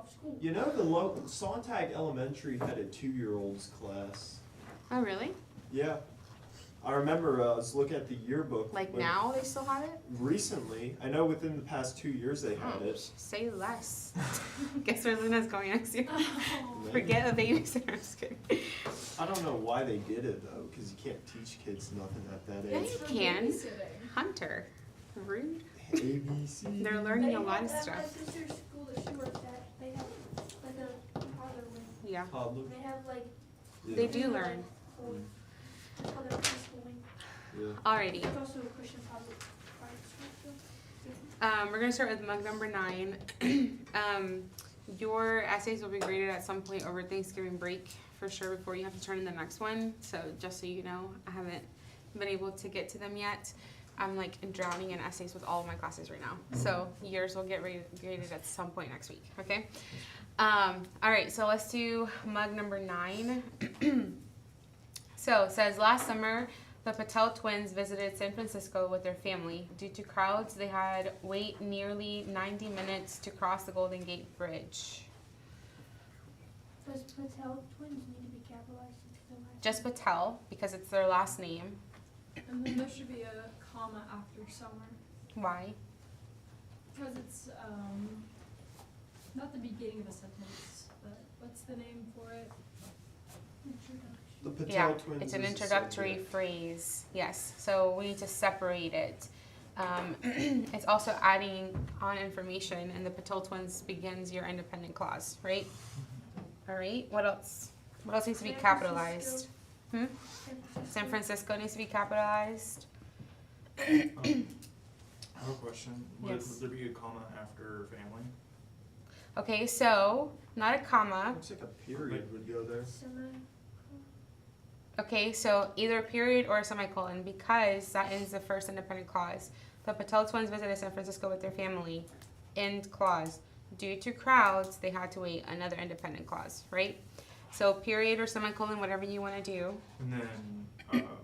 off school. You know, the local Sontag Elementary had a 2-year-olds class. Oh, really? Yeah. I remember I was looking at the yearbook. Like now they still have it? Recently. I know within the past 2 years they had it. Say less. Guess where Luna's going next year? Oh. Forget a babysitter. I'm just kidding. I don't know why they did it, though, because you can't teach kids nothing at that Yeah, age. you can. Hunter. Rude. ABC. They're learning a lot of At stuff. my sister's school that she works at, they have like a toddler wing. Yeah. Toddler. They have like. Yeah. They do learn. It's called a preschool wing. Yeah. Alrighty. It's also a Christian public private school. We're going to start with mug number 9. Your essays will be graded at some point over Thanksgiving break for sure before you have to turn in the next one. So just so you know, I haven't been able to get to them yet. I'm like drowning in essays with all of my classes right now. So yours will get graded at some point next week, okay? All right, so let's do mug number 9. So it says, last summer, the Patel twins visited San Francisco with their family. Due to crowds, they had wait nearly 90 minutes to cross the Golden Gate Bridge. Does Patel twins need to be capitalized into the last Just name? Patel, because it's their last name. And then there should be a comma after summer, Why? because it's not the beginning of a sentence, but what's the name for it? Introduction. The Patel Yeah, twins. it's an is the introductory subject. phrase. Yes, so we need to separate it. It's also adding on information, and the Patel twins begins your independent clause, right? All right, what else? What else needs to be San capitalized? Francisco. San Francisco needs to be capitalized. I have a question. Yes. Would there be a comma after family? Okay, so not a comma. Looks like a period would go there. Semi. Okay, so either a period or a semicolon because that ends the first independent clause. The Patel twins visited San Francisco with their family. End clause. Due to crowds, they had to wait another independent clause, right? So period or semicolon, whatever you want to do. And then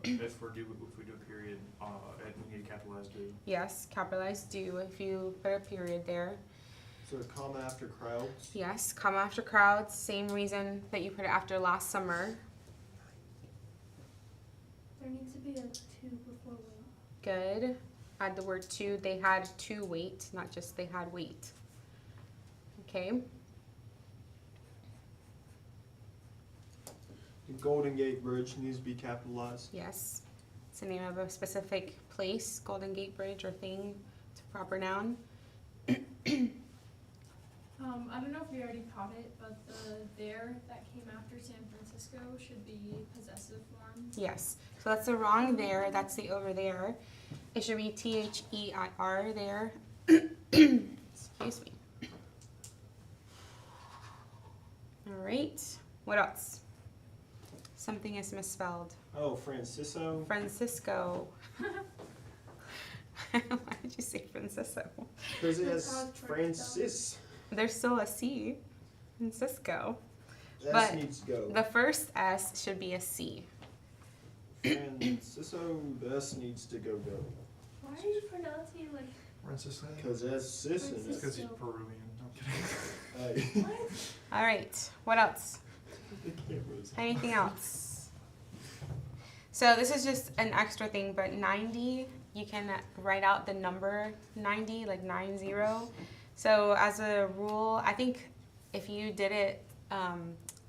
if we do a period, we need to capitalize do. Yes, capitalize do if you put a period there. So a comma after crowds. Yes, comma after crowds, same reason that you put it after last summer. There needs to be a 2 before wing. Good. Add the word to. They had to wait, not just they had wait. Okay. The Golden Gate Bridge needs to be capitalized. Yes. It's the name of a specific place, Golden Gate Bridge or thing. It's a proper noun. I don't know if we already caught it, but the there that came after San Francisco should be possessive form. Yes. So that's the wrong there. That's the over there. It should be THEIR there. Excuse me. All right. What else? Something is misspelled. Oh, Franciso. Francisco. Why did you say Francisco? Because it That's how has it's Francis. There's still a C. Francisco. S But needs to go. The first S should be a C. Franciso, the S needs to go. Why are you pronouncing it like Francis? Because that's sis in It's it. because he's Peruvian. I'm kidding. Hey. what? All right. What else? The camera's Anything else? So this is just an extra thing, but 90, you can write out the number 90, like 90. So as a rule, I think if you did it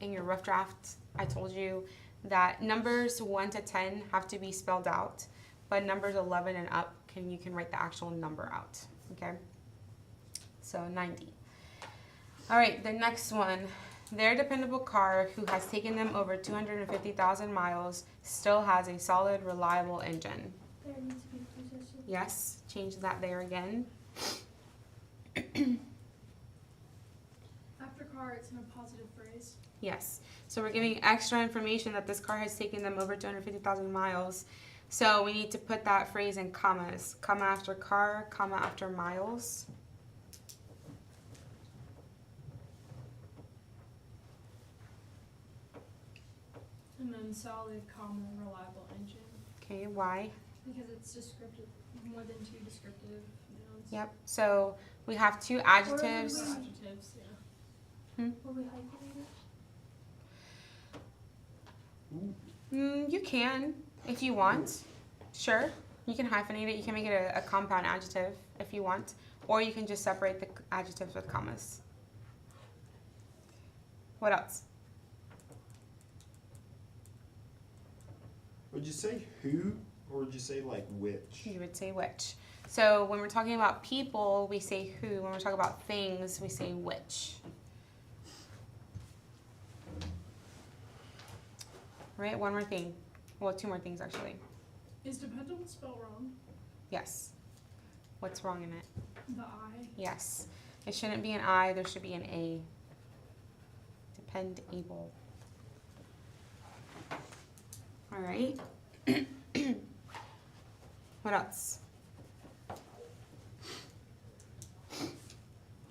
in your rough draft, I told you that numbers 1 to 10 have to be spelled out, but numbers 11 and up, you can write the actual number out, okay? So 90. All right, the next one. Their dependable car, who has taken them over 250,000 miles, still has a solid, reliable engine. There needs to be possessive. Yes, change that there again. After car, it's in a positive phrase. Yes. So we're giving extra information that this car has taken them over 250,000 miles. So we need to put that phrase in commas. Comma after car, comma after miles. And then solid, comma, reliable engine, Okay, why? because it's descriptive, more than 2 descriptive nouns. Yep. So we have 2 Or adjectives. adjectives, yeah. Will we hyphenate it? You can, if you want. Sure. You can hyphenate it. You can make it a compound adjective if you want. Or you can just separate the adjectives with commas. What else? Would you say who, or would you say like which? You would say which. So when we're talking about people, we say who. When we're talking about things, we say which. Right? One more thing. Well, two more things actually. Is dependable spelled wrong? Yes. What's wrong in it? The I. Yes. It shouldn't be an I, there should be an A. Dependable. All right. What else?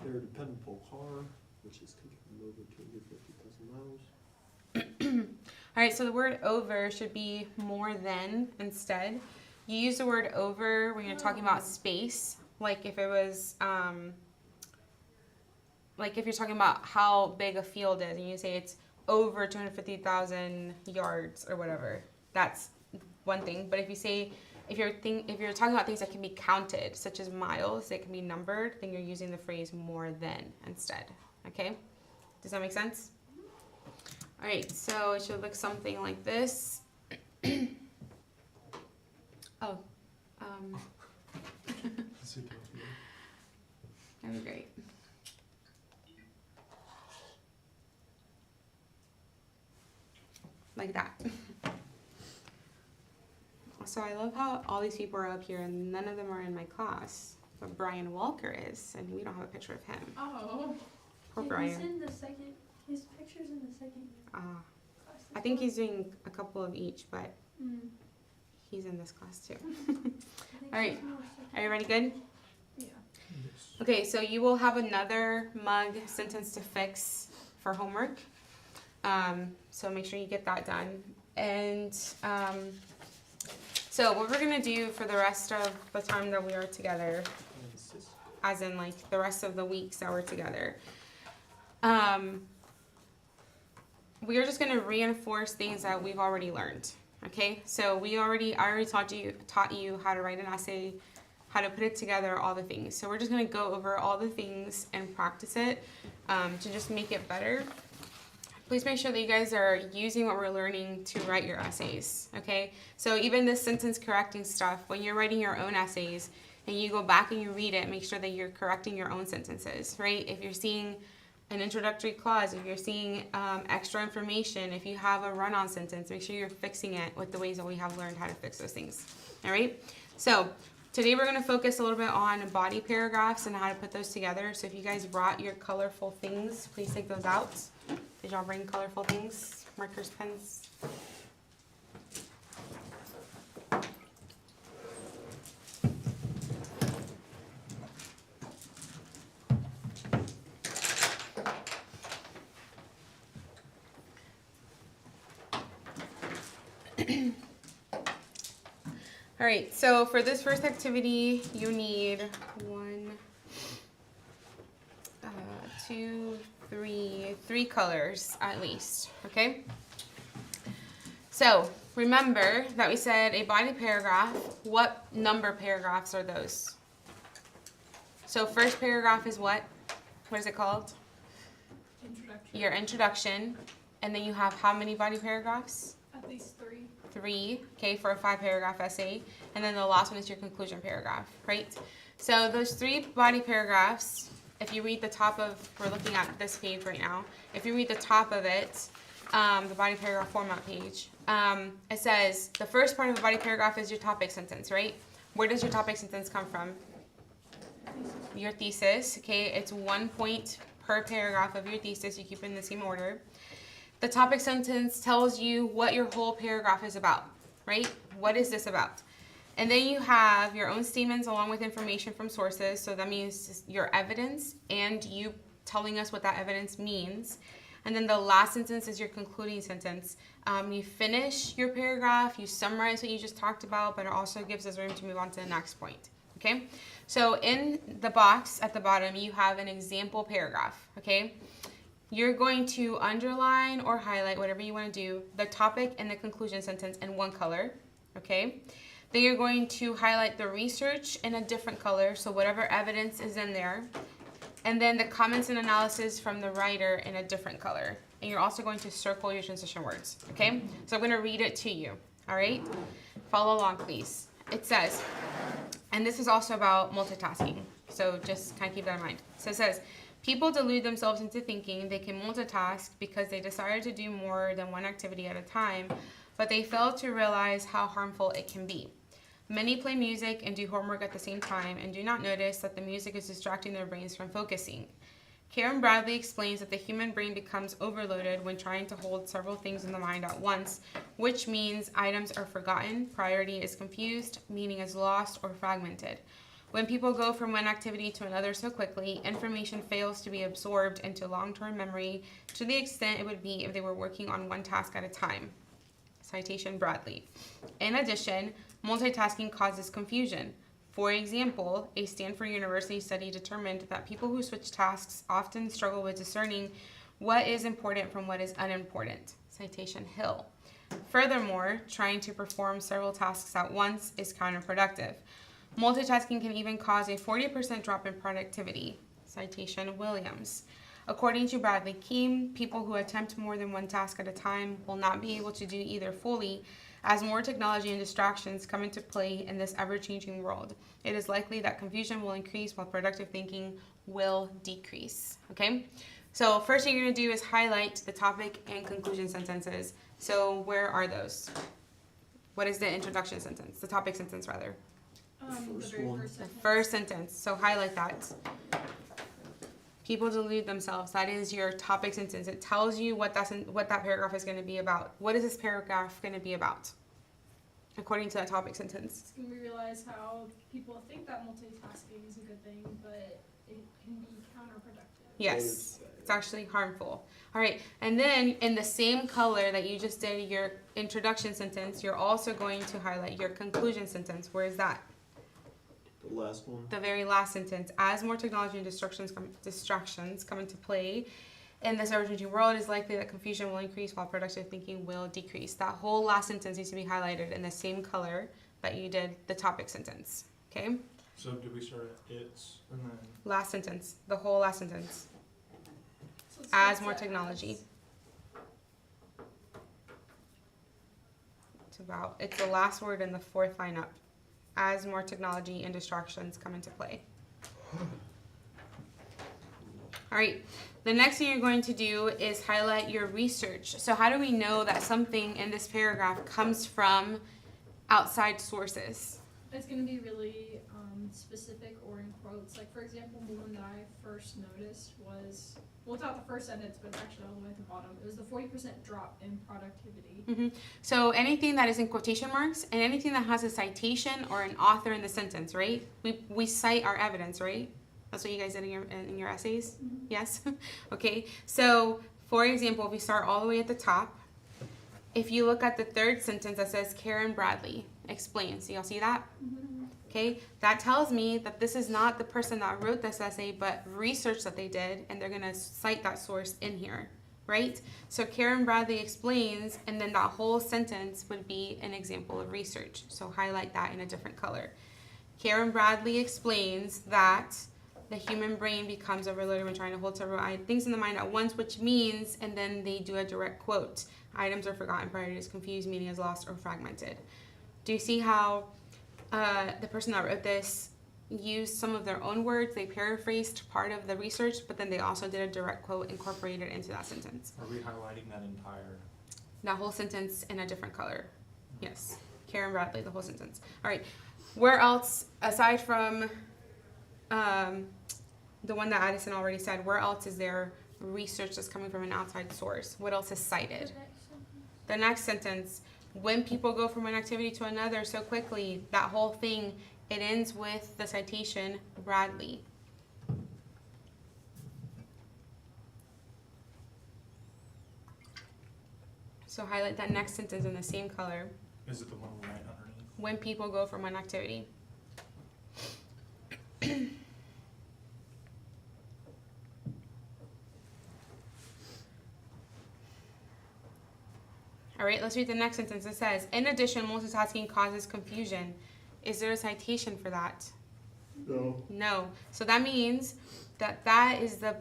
They're a dependable car, which is capable of over 250,000 miles. All right, so the word over should be more than instead. You use the word over when you're talking about space, like if it was, like if you're talking about how big a field is, and you say it's over 250,000 yards or whatever, that's one thing. But if you say, if you're talking about things that can be counted, such as miles, that can be numbered, then you're using the phrase more than instead. Okay? Does that make sense? All right, so it should look something like this. Oh, that'd be great. Like that. So I love how all these people are up here and none of them are in my class, but Brian Walker is, and we don't have a picture of him. Oh. Poor Yeah, Brian. He's in the second. His picture's in the second Ah, class. I think he's doing a couple of each, but Mm. he's in this class too. I think All right. he's more second. Are you ready? Good? Yeah. Okay, so you will have another mug sentence to fix for homework. So make sure you get that done. And so what we're gonna do for the rest of the time that we are together, as in like the rest of the weeks that we're together, we are just gonna reinforce things that we've already learned. Okay, so I already taught you how to write an essay, how to put it together, all the things. So we're just gonna go over all the things and practice it to just make it better. Please make sure that you guys are using what we're learning to write your essays, okay? So even this sentence correcting stuff, when you're writing your own essays and you go back and you read it, make sure that you're correcting your own sentences, right? If you're seeing an introductory clause, if you're seeing extra information, if you have a run-on sentence, make sure you're fixing it with the ways that we have learned how to fix those things, all right? So today we're gonna focus a little bit on body paragraphs and how to put those together. So if you guys brought your colorful things, please take those out. Did y'all bring colorful things? Markers, pens? All right, so for this first activity, you need 3 colors at least, okay? So remember that we said a body paragraph. What number paragraphs are those? So first paragraph is what? What is it called? Introduction. Your introduction. And then you have how many body paragraphs? At least 3. 3, okay, for a 5-paragraph essay. And then the last one is your conclusion paragraph, right? So those 3 body paragraphs, if you read the top of, we're looking at this page right now, if you read the top of it, the body paragraph format page, it says the first part of the body paragraph is your topic sentence, right? Where does your topic sentence come from? Your thesis, okay? It's 1 point per paragraph of your thesis. You keep it in the same order. The topic sentence tells you what your whole paragraph is about, right? What is this about? And then you have your own statements along with information from sources. So that means your evidence and you telling us what that evidence means. And then the last sentence is your concluding sentence. You finish your paragraph, you summarize what you just talked about, but it also gives us room to move on to the next point, okay? So in the box at the bottom, you have an example paragraph, okay? you're going to underline or highlight, whatever you want to do, the topic and the conclusion sentence in one color, okay? Then you're going to highlight the research in a different color, so whatever evidence is in there. And then the comments and analysis from the writer in a different color. And you're also going to circle your transition words, okay? So I'm going to read it to you, all right? Follow along, please. It says, and this is also about multitasking, so just kind of keep that in mind. So it says, people delude themselves into thinking they can multitask because they desire to do more than one activity at a time, but they fail to realize how harmful it can be. Many play music and do homework at the same time and do not notice that the music is distracting their brains from focusing. Karen Bradley explains that the human brain becomes overloaded when trying to hold several things in the mind at once, which means items are forgotten, priority is confused, meaning is lost or fragmented. When people go from one activity to another so quickly, information fails to be absorbed into long-term memory to the extent it would be if they were working on one task at a time. Citation Bradley. In addition, multitasking causes confusion. For example, a Stanford University study determined that people who switch tasks often struggle with discerning what is important from what is unimportant. Citation Hill. Furthermore, trying to perform several tasks at once is counterproductive. Multitasking can even cause a 40% drop in productivity. Citation Williams. According to Bradley Keem, people who attempt more than one task at a time will not be able to do either fully. As more technology and distractions come into play in this ever-changing world, it is likely that confusion will increase while productive thinking will decrease. Okay? So first thing you're going to do is highlight the topic and conclusion sentences. So where are those? What is the introduction sentence? The topic sentence, rather. The First very one. first The sentence. first sentence. So highlight that. People delude themselves. That is your topic sentence. It tells you what that paragraph is going to be about. What is this paragraph going to be about? According to that topic sentence. It's when we realize how people think that multitasking is a good thing, but it can be counterproductive. Yes. It's actually harmful. All right. And then in the same color that you just did your introduction sentence, you're also going to highlight your conclusion sentence. Where is that? The last one. The very last sentence. As more technology and distractions come into play in this ever-changing world, it is likely that confusion will increase while productive thinking will decrease. That whole last sentence needs to be highlighted in the same color that you did the topic sentence. Okay? So did we start at it's and then Last sentence. The whole last sentence. So it As starts more at technology. It's the last word in the fourth line up. As more technology and distractions come into play. All right, the next thing you're going to do is highlight your research. So how do we know that something in this paragraph comes from outside sources? It's going to be really specific or in quotes. Like, for example, the one that I first noticed was, well, it's not the first sentence, but it's actually all the way at the bottom. It was the 40% drop in productivity. So anything that is in quotation marks and anything that has a citation or an author in the sentence, right? We cite our evidence, right? That's what you guys did in your essays? Mm-hmm. Yes? Okay. So, for example, if we start all the way at the top, if you look at the third sentence that says Karen Bradley explains, so y'all see that? Mm-hmm. Okay, that tells me that this is not the person that wrote this essay, but research that they did, and they're going to cite that source in here, right? So Karen Bradley explains, and then that whole sentence would be an example of research. So highlight that in a different color. Karen Bradley explains that the human brain becomes overloaded when trying to hold several things in the mind at once, which means, and then they do a direct quote, items are forgotten, priorities confused, meaning is lost or fragmented. Do you see how the person that wrote this used some of their own words? They paraphrased part of the research, but then they also did a direct quote incorporated into that sentence. are we highlighting that entire? That whole sentence in a different color. Yes. Karen Bradley, the whole sentence. All right. Where else, aside from the one that Addison already said, where else is there research that's coming from an outside source? What else is cited? The next sentence, when people go from one activity to another so quickly, that whole thing, it ends with the citation, Bradley. So highlight that next sentence in the same color. Is it the one right underneath? When people go from one activity. All right, let's read the next sentence. It says, in addition, multitasking causes confusion. Is there a citation for that? No. No. So that means that is the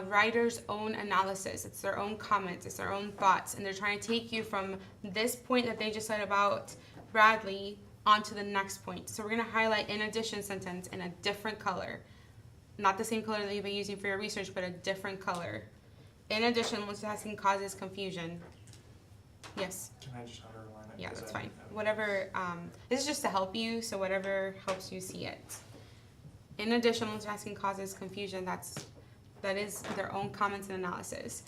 writer's own analysis. It's their own comments. It's their own thoughts. And they're trying to take you from this point that they just said about Bradley onto the next point. So we're going to highlight in addition sentence in a different color. Not the same color that you've been using for your research, but a different color. In addition, multitasking causes confusion. Yes? Can I just underline it? Yeah, 'Cause that's I fine. didn't have it. Whatever, this is just to help you, so whatever helps you see it. In addition, multitasking causes confusion. That is their own comments and analysis.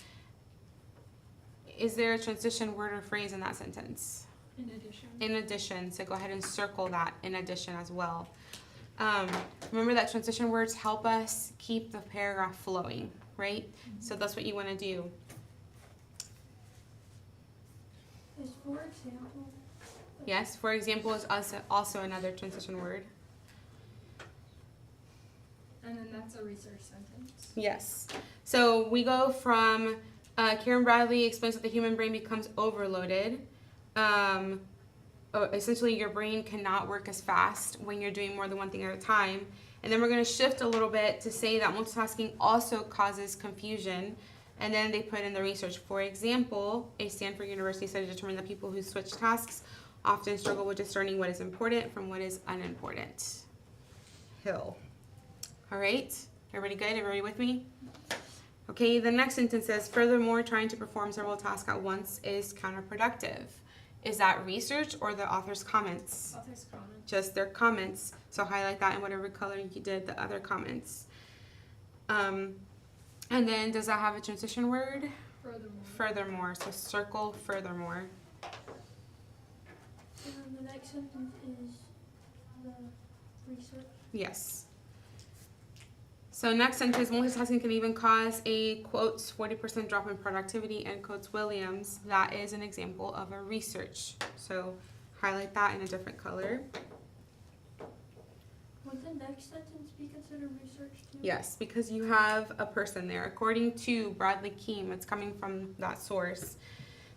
Is there a transition word or phrase in that sentence? In addition. In addition, so go ahead and circle that in addition as well. Remember that transition words help us keep the paragraph flowing, right? So that's what you want to do. Is for example. Yes, for example is also another transition word. And then that's a research sentence. Yes. So we go from Karen Bradley explains that the human brain becomes overloaded. Essentially, your brain cannot work as fast when you're doing more than one thing at a time. And then we're going to shift a little bit to say that multitasking also causes confusion. And then they put in the research. For example, a Stanford University study determined that people who switch tasks often struggle with discerning what is important from what is unimportant. Hill. All right, everybody good? Everybody with me? Okay, the next sentence says, furthermore, trying to perform several tasks at once is counterproductive. Is that research or the author's comments? Author's comment. Just their comments. So highlight that in whatever color you did, the other comments. And then does that have a transition word? Furthermore. Furthermore, so circle furthermore. And then the next sentence is the research. Yes. So next sentence, multitasking can even cause a, quotes, 40% drop in productivity, end quotes, Williams. That is an example of a research. So highlight that in a different color. Would the next sentence be considered research too? Yes, because you have a person there. According to Bradley Keem, it's coming from that source.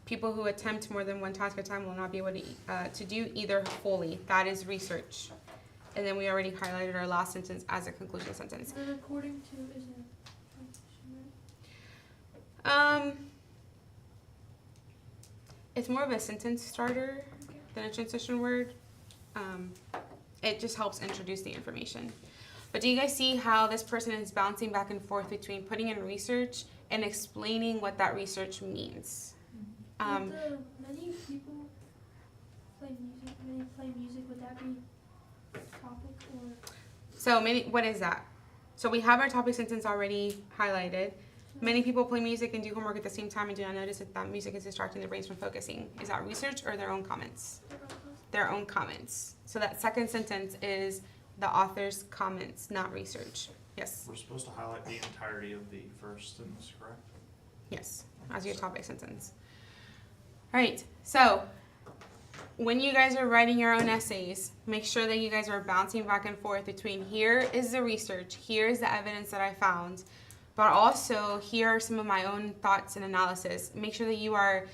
People who attempt more than one task at a time will not be able to do either fully. That is research. And then we already highlighted our last sentence as a conclusion sentence. And then according to is a transition, right? It's more of a sentence starter Okay. than a transition word. It just helps introduce the information. But do you guys see how this person is bouncing back and forth between putting in research and explaining what that research means? Would the many people play music, would that be topic or? So what is that? So we have our topic sentence already highlighted. Many people play music and do homework at the same time and do not notice that music is distracting their brains from focusing. Is that research or their own comments? Their own comments. So that second sentence is the author's comments, not research. Yes. We're supposed to highlight the entirety of the first sentence, correct? Yes, as your topic sentence. All right, so when you guys are writing your own essays, make sure that you guys are bouncing back and forth between here is the research, here is the evidence that I found, but also here are some of my own thoughts and analysis. Make sure that you are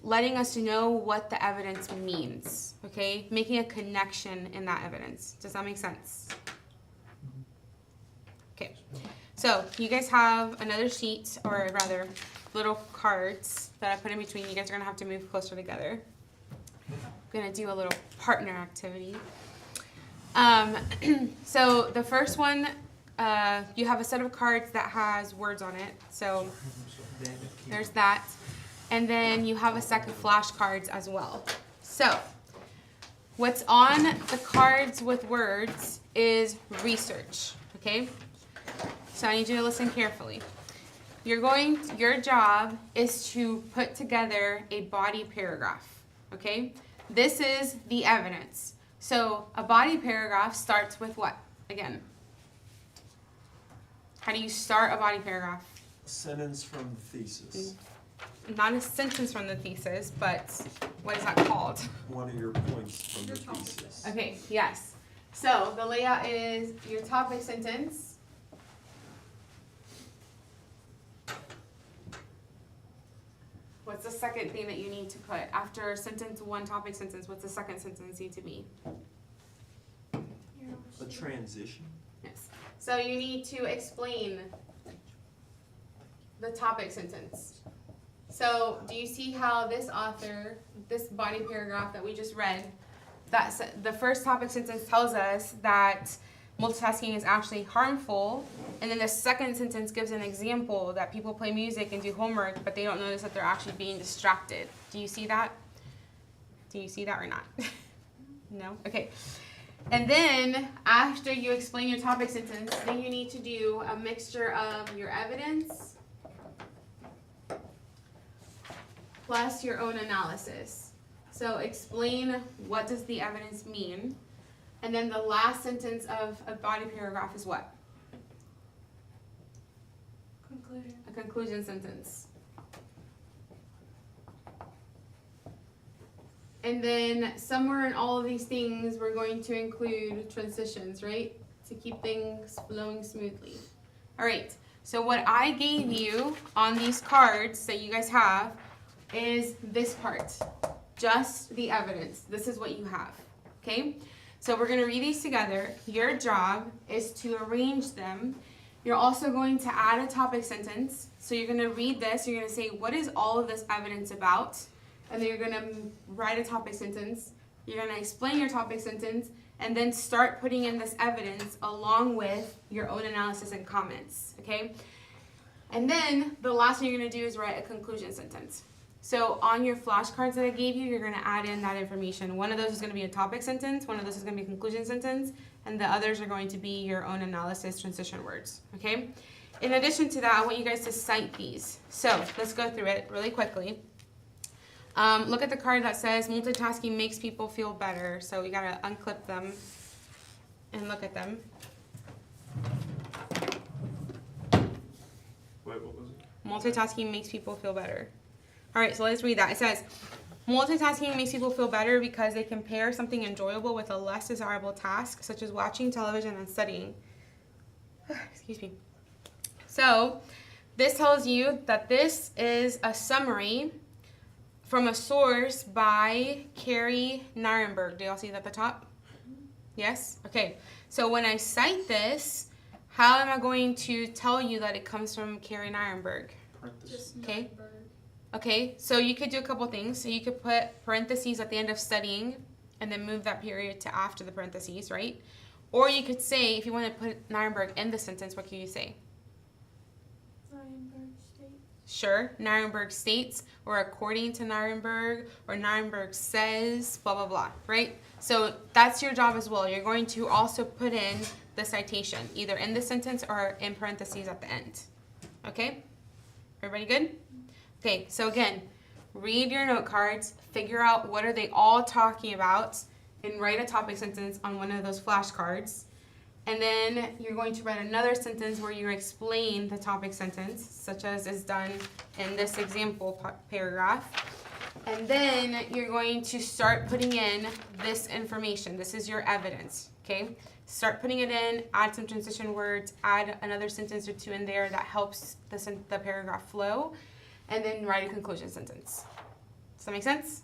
letting us know what the evidence means, okay? Making a connection in that evidence. Does that make sense? Okay, so you guys have another sheet, or rather little cards that I put in between. You guys are gonna have to move closer together. I'm gonna do a little partner activity. So the first one, you have a set of cards that has words on it. So there's that. And then you have a stack of flashcards as well. So what's on the cards with words is research, okay? So I need you to listen carefully. Your job is to put together a body paragraph, okay? This is the evidence. So a body paragraph starts with what, again? How do you start a body paragraph? Sentence from the thesis. Not a sentence from the thesis, but what is that called? One of your points from the Your topic. thesis. Okay, yes. So the layout is your topic sentence. What's What's the second thing that you need to put? After sentence one, topic sentence, what's the second sentence need to be? A transition? Yes. So you need to explain the topic sentence. So do you see how this author, this body paragraph that we just read, the first topic sentence tells us that multitasking is actually harmful, and then the second sentence gives an example that people play music and do homework, but they don't notice that they're actually being distracted. Do you see that? Do you see that or not? No? Okay. And then after you explain your topic sentence, then you need to do a mixture of your evidence plus your own analysis. So explain, what does the evidence mean? And then the last sentence of a body paragraph is what? Conclusion. A conclusion sentence. And then somewhere in all of these things, we're going to include transitions, right? To keep things flowing smoothly. All right, so what I gave you on these cards that you guys have is this part, just the evidence. This is what you have, okay? So we're gonna read these together. Your job is to arrange them. You're also going to add a topic sentence. So you're gonna read this, you're gonna say, what is all of this evidence about? And then you're gonna write a topic sentence. You're gonna explain your topic sentence, and then start putting in this evidence along with your own analysis and comments, okay? And then the last thing you're gonna do is write a conclusion sentence. So on your flashcards that I gave you, you're gonna add in that information. One of those is gonna be a topic sentence, one of those is gonna be a conclusion sentence, and the others are going to be your own analysis transition words, okay? In addition to that, I want you guys to cite these. So let's go through it really quickly. Look at the card that says multitasking makes people feel better. So we gotta unclip them and look at them. Wait, what was it? Multitasking makes people feel better. All right, so let's read that. It says, multitasking makes people feel better because they can pair something enjoyable with a less desirable task, such as watching television and studying. Excuse me. So this tells you that this is a summary from a source by Carrie Nirenberg. Do y'all see that at the top? Yes? Okay. So when I cite this, how am I going to tell you that it comes from Carrie Nirenberg? Just Okay. Nuremberg. Okay, so you could do a couple things. So you could put parentheses at the end of studying and then move that period to after the parentheses, right? Or you could say, if you want to put Nuremberg in the sentence, what can you say? Nuremberg State. Sure, Nuremberg states, or according to Nuremberg, or Nuremberg says, blah, blah, blah, right? So that's your job as well. You're going to also put in the citation, either in the sentence or in parentheses at the end. Okay? Everybody good? Okay, so again, read your note cards, figure out what are they all talking about, and write a topic sentence on one of those flashcards. And then you're going to write another sentence where you explain the topic sentence, such as is done in this example paragraph. And then you're going to start putting in this information. This is your evidence, okay? Start putting it in, add some transition words, add another sentence or two in there that helps the paragraph flow, and then write a conclusion sentence. Does that make sense?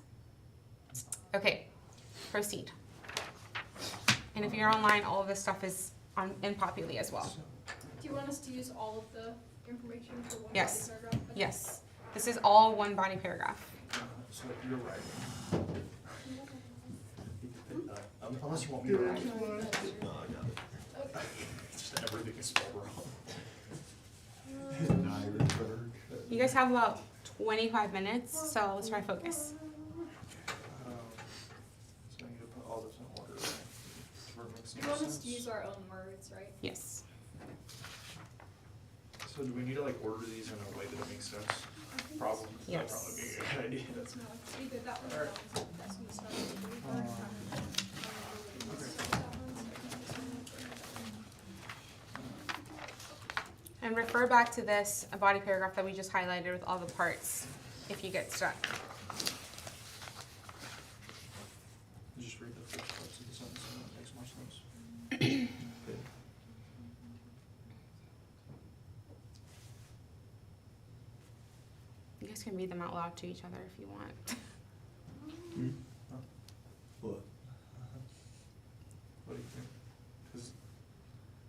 Okay, proceed. And if you're online, all of this stuff is in Populi as well. Do you want us to use all of the information for one Yes. body paragraph? Okay. Yes, this is all one body paragraph. So you're right. Unless you want me to write. No, I got it. It's just everything is spelled wrong. Nirenberg. You guys have about 25 minutes, so let's try to focus. So I need to put all this in order, right? For it makes You no want us sense. to use our own words, right? Yes. So do we need to like order these in a way that it makes sense? Probably. Yes. That'd probably be a good idea. That's not, either that one or Alright. that one, that's what it's not gonna do. And refer back to this body paragraph that we just highlighted with all the parts if you get stuck. Just read the first parts of the sentence and it makes more sense. You guys guys can read them out loud to each other if you want. Hmm? What? What do you think? 'Cause,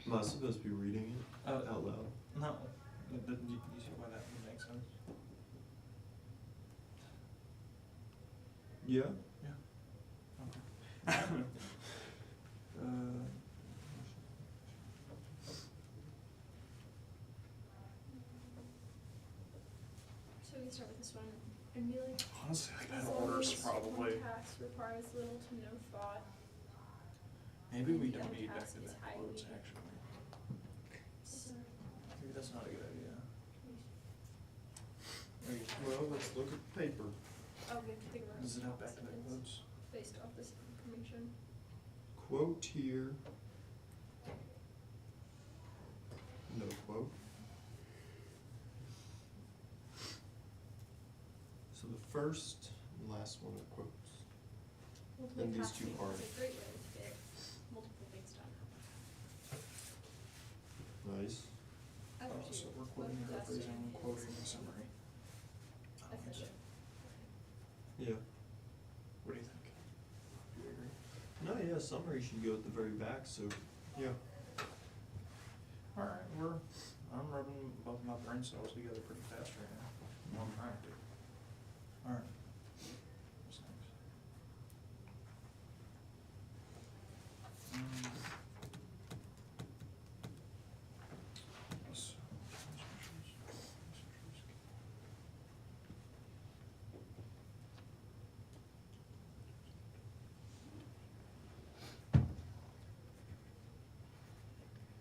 Am I supposed to be reading it out loud? no, do you see why that would make sense? Yeah. Okay. So we can start with this one. And be like, Honestly, like as that long order's as probably, one task requires little to no thought. maybe we the don't other need task is back-to-back highly- quotes, actually. Maybe that's not a good idea. Well, let's look at the paper. Oh, we have to think about Does it have the back-to-back sentence quotes? based off this information. Quote here. No quote. So the first and last one are quotes. And these two Multitasking are. is a great way to get multiple things done. Nice. So we're quoting, paraphrasing, and quoting the summary. Efficient. Yeah. What do you think? Do you agree? No, yeah, summary should go at the very back, so, yeah. Alright, I'm rubbing both my brain cells together pretty fast right now. I'm trying to. Alright. What's next? So,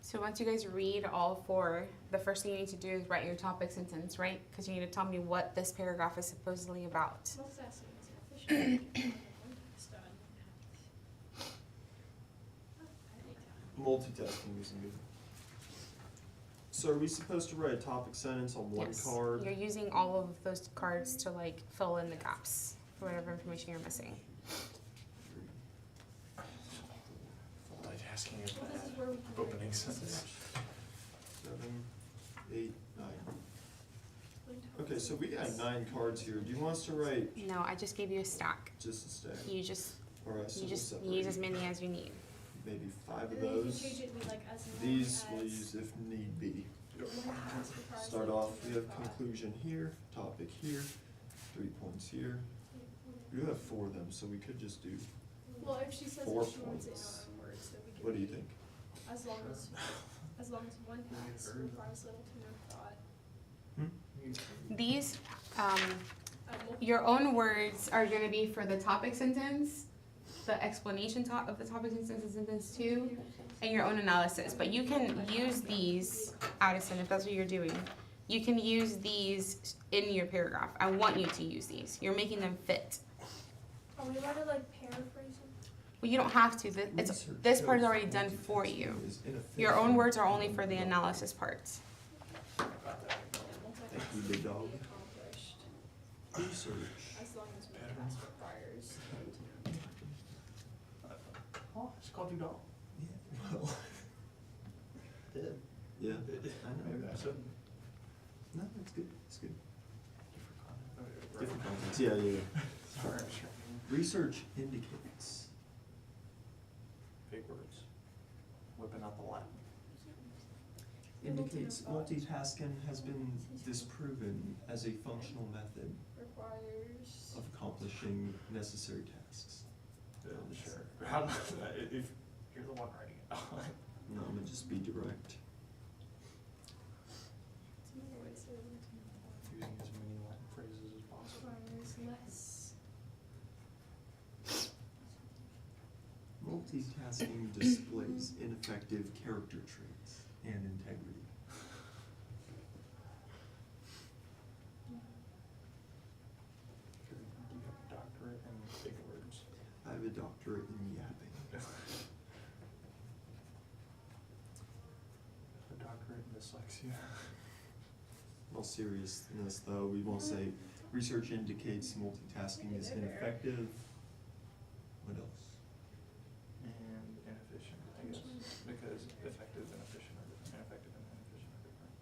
So once you guys read all four, the first thing you need to do is write your topic sentence, right? Because you need to tell me what this paragraph is supposedly about. Multitasking is efficient. Get one task done at any time. Multitasking isn't good. So are we supposed to write a topic sentence on one Yes. card? You're using all of those cards to like fill in the gaps for whatever information you're missing. multitasking is Well, this is bad. where we can. Opening sentence. 7, 8, 9. When Okay, so we got 9 cards here. Do you want us to write No, I just gave you a stack. just a stack? Alright, so You we'll just separate use as many as you need. maybe 5 of And then you can those. change it to be like as long These as we'll use if need be. one task requires Start little off, to we no have thought. conclusion here, topic here, 3 points here. You have 4 of them, so we could just do, Well, if she says 4 that she wants it in points. our own words, then we can. What do you be think? As long as one task requires little to no thought. These, Multiple- your own words are gonna be for the topic sentence, the explanation of the topic sentence and sentence 2, and your own analysis. But you can use these, Addison, if that's what you're doing. You can use these in your paragraph. I want you to use these. You're making them fit. Are we allowed to like paraphrase them? Well, you don't have to. This part is already done for you. Your own words are only for the analysis parts. Thank you, big dog. Accomplished, Research. as long as one task requires little to no Oh, it's called you dog. Yeah, well. Did. Yeah, I know. Maybe I shouldn't. No, it's good, it's good. Different Different context, yeah, yeah. Sorry. Research indicates. Big words. Whipping out the Latin. Indicates multitasking has been disproven as a functional method requires. of accomplishing necessary tasks. Sure. How, if you're the one writing it. No, I'm gonna just be direct. It's another way to say little to no thought. Using as many Latin phrases as possible. Requires less. Multitasking displays ineffective character traits and integrity. Do you have a doctorate in big words? I have a doctorate in yapping. A doctorate in dyslexia. In all seriousness though, we won't say research indicates multitasking is ineffective. What else? And inefficient, I guess, because effective and efficient are different. Ineffective and inefficient are different.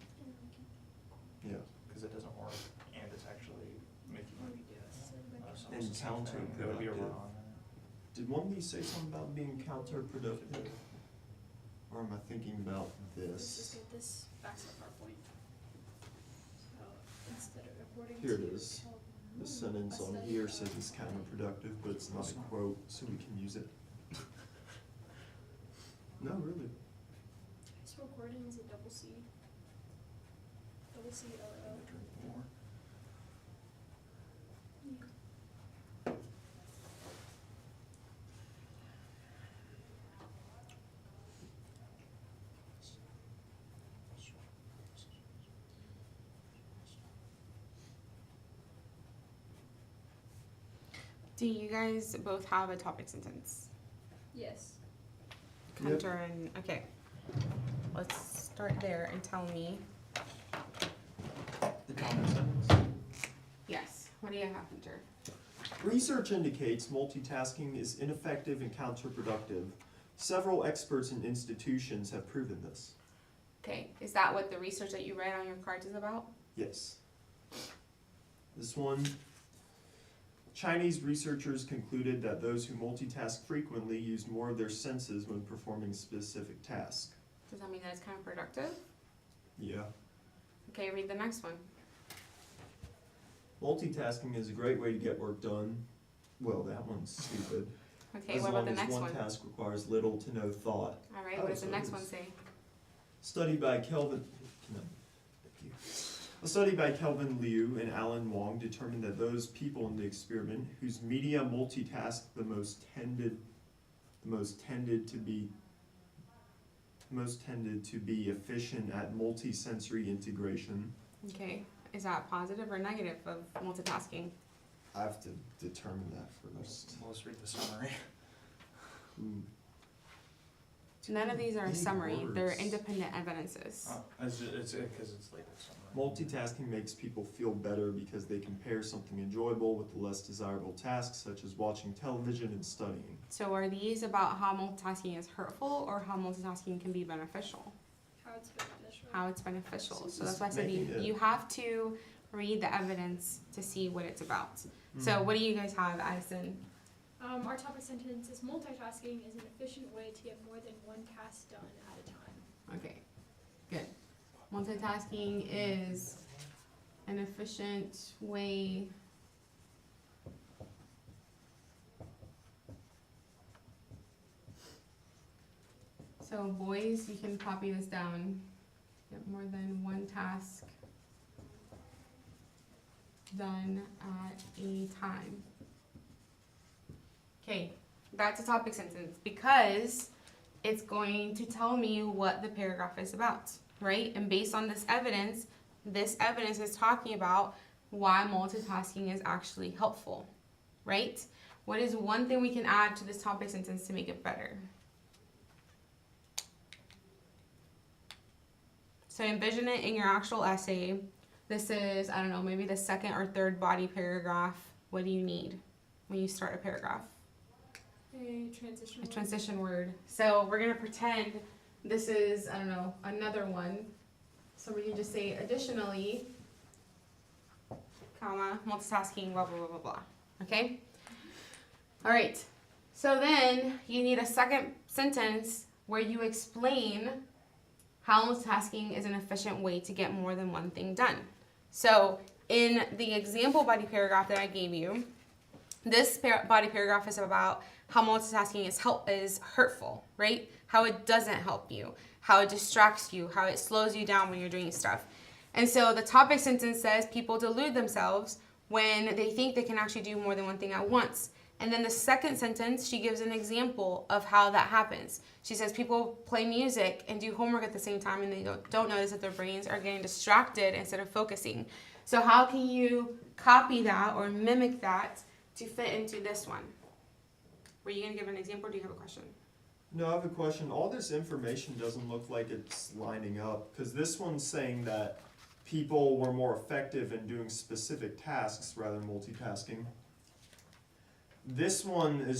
Yeah. Because it doesn't work, and it's actually counterproductive. That would be a wrong. Did one of these say something about being counterproductive? Or am I thinking about this? This backs up our point. So instead of according Here it to is. Kelvin, The sentence on here says it's counterproductive, but it's not a quote, so we can use it. No, really. So recording is a double C. Double C L O. Drink more. Do you guys both have a topic sentence? Yes. Yep. Hunter and, okay. Let's start there and tell me. The common sense. Yes. What do you have, Hunter? Research indicates multitasking is ineffective and counterproductive. Several experts and institutions have proven this. Okay. Is that what the research that you read on your cards is about? Yes. This one, Chinese researchers concluded that those who multitask frequently use more of their senses when performing specific tasks. Does that mean that it's counterproductive? Yeah. Okay, read the next one. Multitasking is a great way to get work done. Well, that one's stupid. Okay, what about the next As long one? as one task requires little to no thought. All right, Oh, what does the so next it one is. say? Study by Kelvin. No, thank you. A study by Kelvin Liu and Alan Wong determined that those people in the experiment whose media multitask the most tended to be efficient at multisensory integration. Okay, is that positive or negative of multitasking? I have to determine that first. Well, let's read the summary. Ooh. None of these are a Big summary, they're words. independent evidences. Oh, it's because it's labeled summary. Multitasking makes people feel better because they can pair something enjoyable with the less desirable tasks, such as watching television and studying. So are these about how multitasking is hurtful or how multitasking can be beneficial? How it's beneficial. How it's beneficial. So So that's it's why I said making it- you have to read the evidence to see what it's about. So what do you guys have, Addison? Our topic sentence is multitasking is an efficient way to get more than one task done at a time. Okay, good. Multitasking is an efficient way so boys, you can copy this down. Get more than one task done at a time. Okay, that's a topic sentence because it's going to tell me what the paragraph is about, right? And based on this evidence is talking about why multitasking is actually helpful, right? What is one thing we can add to this topic sentence to make it better? So envision it in your actual essay. This is, I don't know, maybe the second or third body paragraph. What do you need when you start a paragraph? A transition. A transition word. So we're gonna pretend this is, I don't know, another one. So we can just say additionally, comma, multitasking, blah, blah, blah, blah, blah. Okay? All right. So then you need a second sentence where you explain how multitasking is an efficient way to get more than one thing done. So in the example body paragraph that I gave you, this body paragraph is about how multitasking is hurtful, right? How it doesn't help you, how it distracts you, how it slows you down when you're doing stuff. And so the topic sentence says people delude themselves when they think they can actually do more than one thing at once. And then the second sentence, she gives an example of how that happens. She says people play music and do homework at the same time and they don't notice that their brains are getting distracted instead of focusing. So how can you copy that or mimic that to fit into this one? Were you going to give an example or do you have a question? No, I have a question. All this information doesn't look like it's lining up, because this one's saying that people were more effective in doing specific tasks rather than multitasking. This one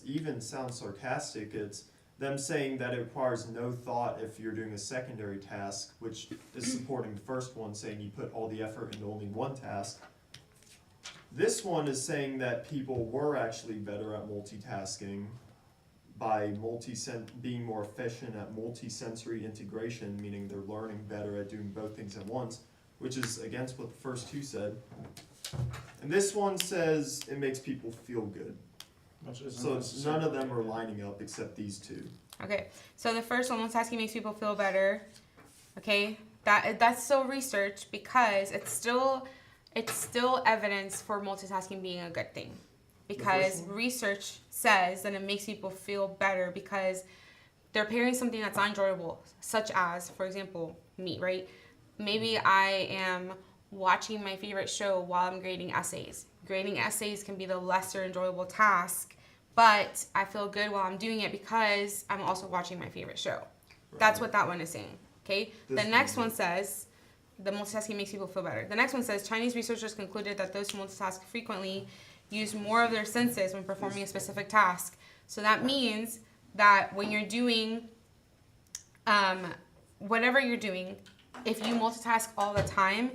even sounds sarcastic. It's them saying that it requires no thought if you're doing a secondary task, which is supporting the first one, saying you put all the effort into only one task. This one is saying that people were actually better at multitasking by being more efficient at multisensory integration, meaning they're learning better at doing both things at once, which is against what the first two said. And this one says it makes people feel good. So none of them are lining up except these two. Okay, so the first one, multitasking makes people feel better. Okay, that's still research because it's still evidence for multitasking being a good thing. Because research says that it makes people feel better because they're pairing something that's enjoyable, such as, for example, me, right? Maybe I am watching my favorite show while I'm grading essays. Grading essays can be the lesser enjoyable task, but I feel good while I'm doing it because I'm also watching my favorite show. Right. That's what that one is saying, okay? This The next one says, the multitasking makes people feel better. The next one says, Chinese researchers concluded that those who multitask frequently use more of their senses when performing a specific task. So that means that when you're doing whatever you're doing, if you multitask all the time,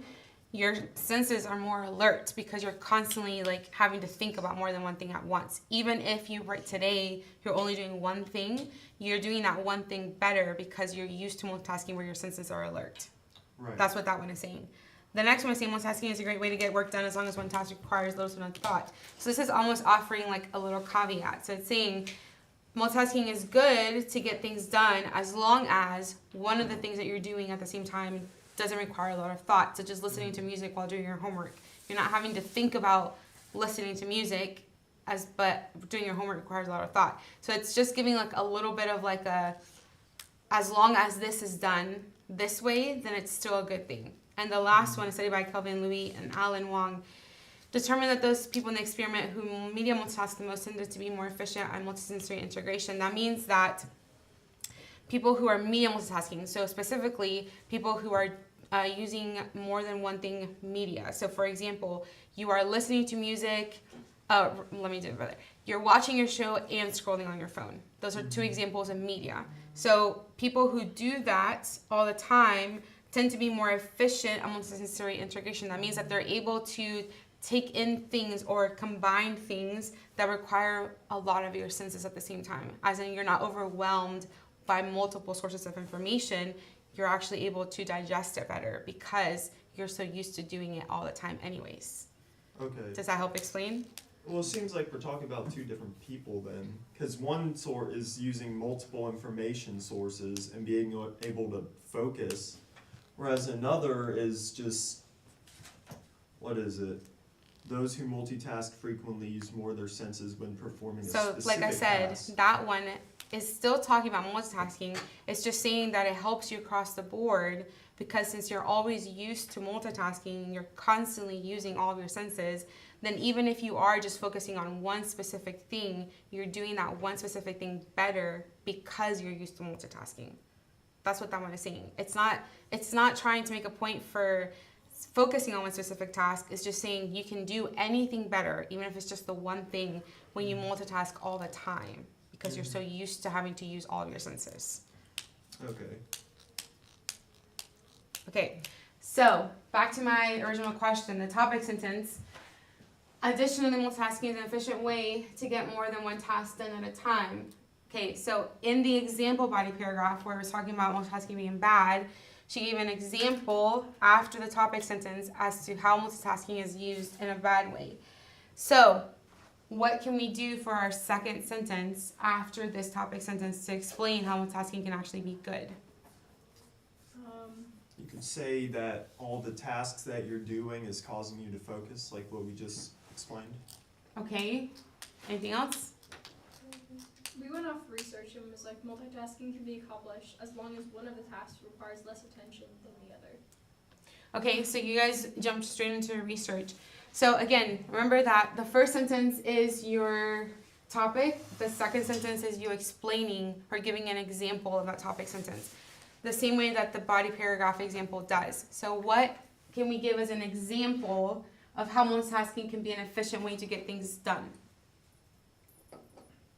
your senses are more alert because you're constantly like having to think about more than one thing at once. Even if you right today you're only doing one thing, you're doing that one thing better because you're used to multitasking where your senses are alert. Right. That's what that one is saying. The next one is saying multitasking is a great way to get work done as long as one task requires little to no thought. So this is almost offering like a little caveat. So it's saying multitasking is good to get things done as long as one of the things that you're doing at the same time doesn't require a lot of thought, such as listening to music while doing your homework. You're not having to think about listening to music, but doing your homework requires a lot of thought. So it's just giving like a little bit of like as long as this is done this way, then it's still a good thing. And the last one, a study by Kelvin Louis and Alan Wong, determined that those people in the experiment who media multitask the most tended to be more efficient at multisensory integration. That means that people who are media multitasking, so specifically people who are using more than one thing media. So for example, you are listening to music, let me do it further. You're watching your show and scrolling on your phone. Those are two examples of media. So people who do that all the time tend to be more efficient at multisensory integration. That means that they're able to take in things or combine things that require a lot of your senses at the same time. As in, you're not overwhelmed by multiple sources of information. You're actually able to digest it better because you're so used to doing it all the time anyways. Okay. Does that help explain? Well, it seems like we're talking about two different people then, because one sort is using multiple information sources and being able to focus, whereas another is just, what is it? Those who multitask frequently use more of their senses when performing a specific So, like I said, task. that one is still talking about multitasking. It's just saying that it helps you across the board because since you're always used to multitasking, you're constantly using all of your senses, then even if you are just focusing on one specific thing, you're doing that one specific thing better because you're used to multitasking. That's what that one is saying. It's not trying to make a point for focusing on one specific task. It's just saying you can do anything better, even if it's just the one thing, when you multitask all the time because you're so used to having to use all of your senses. Okay. Okay, so back to my original question, the topic sentence. Additionally, multitasking is an efficient way to get more than one task done at a time. Okay, so in the example body paragraph where it was talking about multitasking being bad, she gave an example after the topic sentence as to how multitasking is used in a bad way. So, what can we do for our second sentence after this topic sentence to explain how multitasking can actually be good? You could say that all the tasks that you're doing is causing you to focus, like what we just explained. Okay, anything else? We went off research and was like multitasking can be accomplished as long as one of the tasks requires less attention than the other. Okay, so you guys jumped straight into research. So again, remember that the first sentence is your topic. The second sentence is you explaining or giving an example of that topic sentence. The same way that the body paragraph example does. So what can we give as an example of how multitasking can be an efficient way to get things done?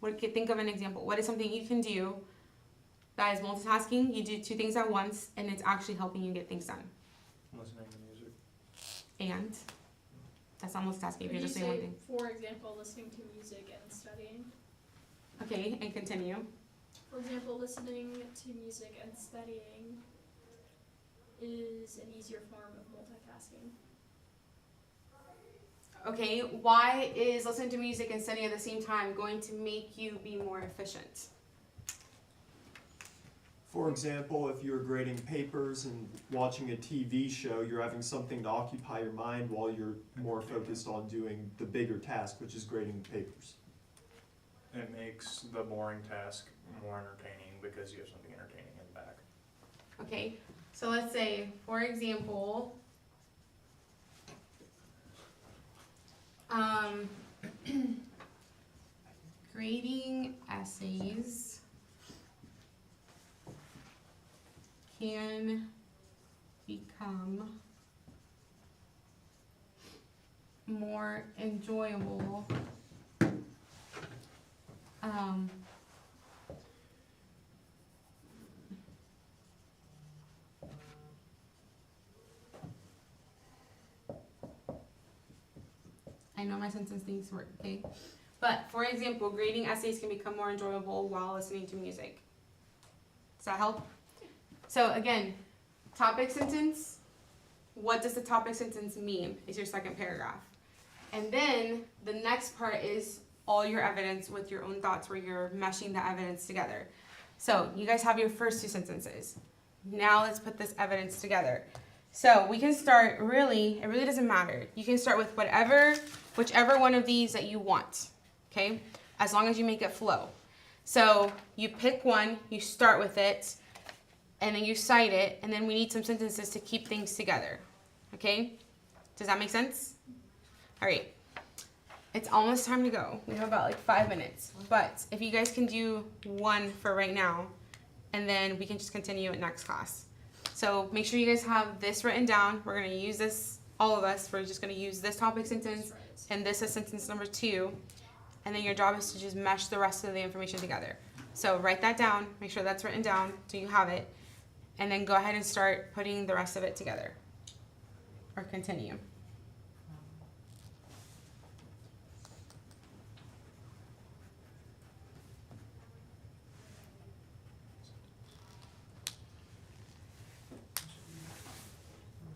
Think of an example. What is something you can do that is multitasking? You do two things at once and it's actually helping you get things done. Listening to music. And That's not multitasking. If Could you're you just saying one say, thing. for example, listening to music and studying? Okay, and continue. For example, listening to music and studying is an easier form of multitasking. Okay, why is listening to music and studying at the same time going to make you be more efficient? For example, if you're grading papers and watching a TV show, you're having something to occupy your mind while you're more focused on doing the bigger task, which is grading the papers. It makes the boring task more entertaining because you have something entertaining in the back. Okay, so let's say, for example, grading essays can become more enjoyable I know my sentence needs to work, okay? But, for example, grading essays can become more enjoyable while listening to music. Does that help? So, again, topic sentence. What does the topic sentence mean? Is your second paragraph. And then the next part is all your evidence with your own thoughts where you're meshing the evidence together. So, you guys have your first two sentences. Now let's put this evidence together. So we can start it really doesn't matter. You can start with whichever one of these that you want, okay? As long as you make it flow. So you pick one, you start with it, and then you cite it, and then we need some sentences to keep things together, okay? Does that make sense? All right. It's almost time to go. We have about like 5 minutes. But if you guys can do one for right now, and then we can just continue at next class. So make sure you guys have this written down. We're going to use this, all of us. We're just going to use this topic sentence, and this is sentence number 2. And then your job is to just mesh the rest of the information together. So write that down. Make sure that's written down so you have it. And then go ahead and start putting the rest of it together. Or continue.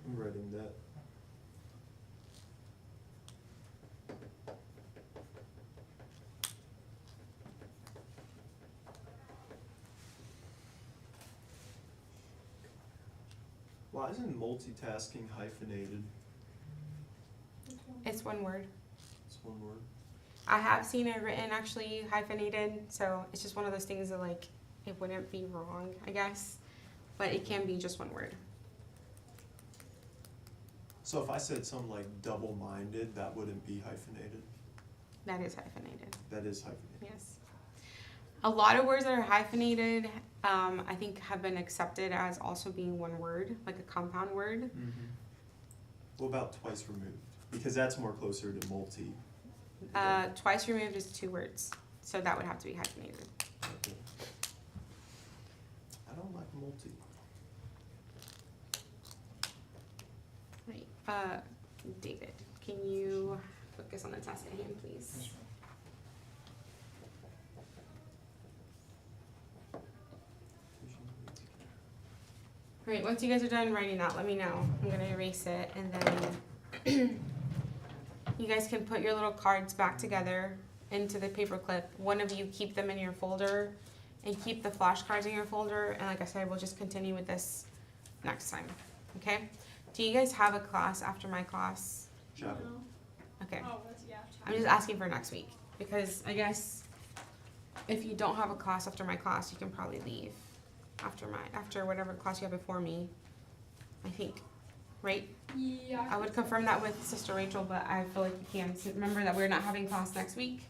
I'm writing that. Why isn't multitasking hyphenated? It's one word. It's one word. I have seen it written actually hyphenated, so it's just one of those things that like it wouldn't be wrong, I guess, but it can be just one word. So if I said something like double-minded, that wouldn't be hyphenated? That is hyphenated. That is hyphenated. Yes. A lot of words that are hyphenated, I think have been accepted as also being one word, like a compound word. Mm-hmm. What about twice removed? Because that's more closer to multi. Twice removed is 2 words, so that would have to be hyphenated. Okay. I don't like multi. Right. David, can you focus on the task at hand, please? Alright, once you guys are done writing that, let me know. I'm going to erase it, and then you guys can put your little cards back together into the paper clip. One of you keep them in your folder, and keep the flashcards in your folder, and like I said, we'll just continue with this next time, okay? Do you guys have a class after my class? Java. No. Okay. Oh, yeah. I'm just asking for next week, because I guess if you don't have a class after my class, you can probably leave after whatever class you have before me, I think, right? Yeah. I would confirm that with Sister Rachel, but I feel like you can. So remember that we're not having class next week.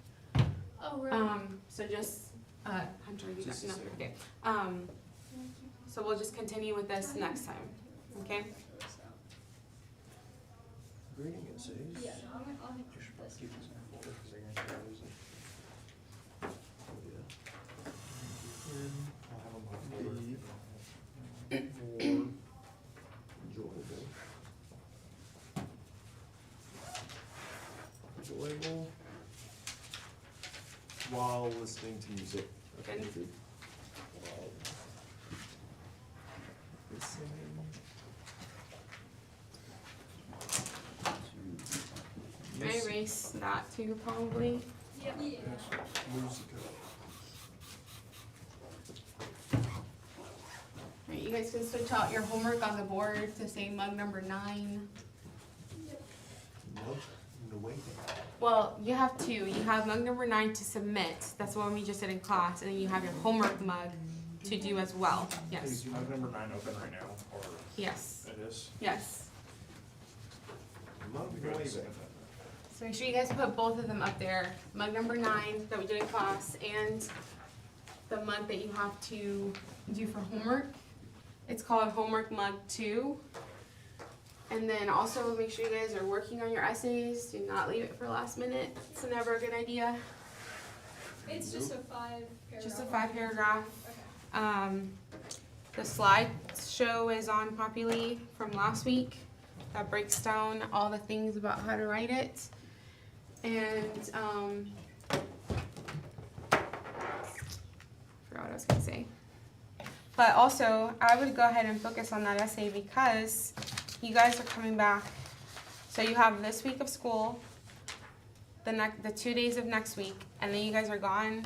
Oh, right. So just, Hunter, you got, Just a no, second. okay. So we'll just continue with this next time, okay? Grading essays. Yeah, no, I'll You should probably keep this in a folder because they're going to lose it. I'll have them by folder. More enjoyable. while listening to music. Okay, Good. good. While listening to Can I erase that too, probably? Yeah. musica. Alright, you guys can switch out your homework on the board to say mug number 9. Nope, no way. Well, you have two. You have mug number 9 to submit. That's the one we just did in class. And then you have your homework mug to do as well. Yes. Is mug number 9 open right now, or Yes. it is? Yes. Mug Go ahead and nueve. submit that. So make sure you guys put both of them up there. Mug number 9 that we did in class and the mug that you have to do for homework. It's called Homework Mug 2. And then also make sure you guys are working on your essays. Do not leave it for last minute. It's never a good idea. It's just a 5 paragraph. Just a 5 paragraph. Okay. The slideshow is on Populi from last week. That breaks down all the things about how to write it. And forgot what I was gonna say. But also, I would go ahead and focus on that essay because you guys are coming back. So you have this week of school, the 2 days of next week, and then you guys are gone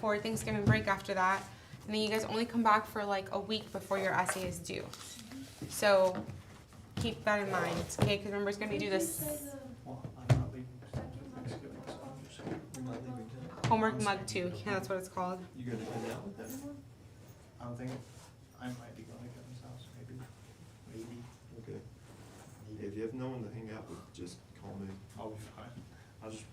for Thanksgiving break after that. And then you guys only come back for like a week before your essay is due. So keep that in mind, okay? Because remember, it's gonna be due this Well, I'm not leaving Thanksgiving, so I'm just saying. You're not leaving town. homework mug 2. Yeah, that's what it's called. You gonna hang out with everyone? I'm thinking, I might be going to Kevin's house, maybe. Okay. If you have no one to hang out with, just call me. I'll be fine. I'll just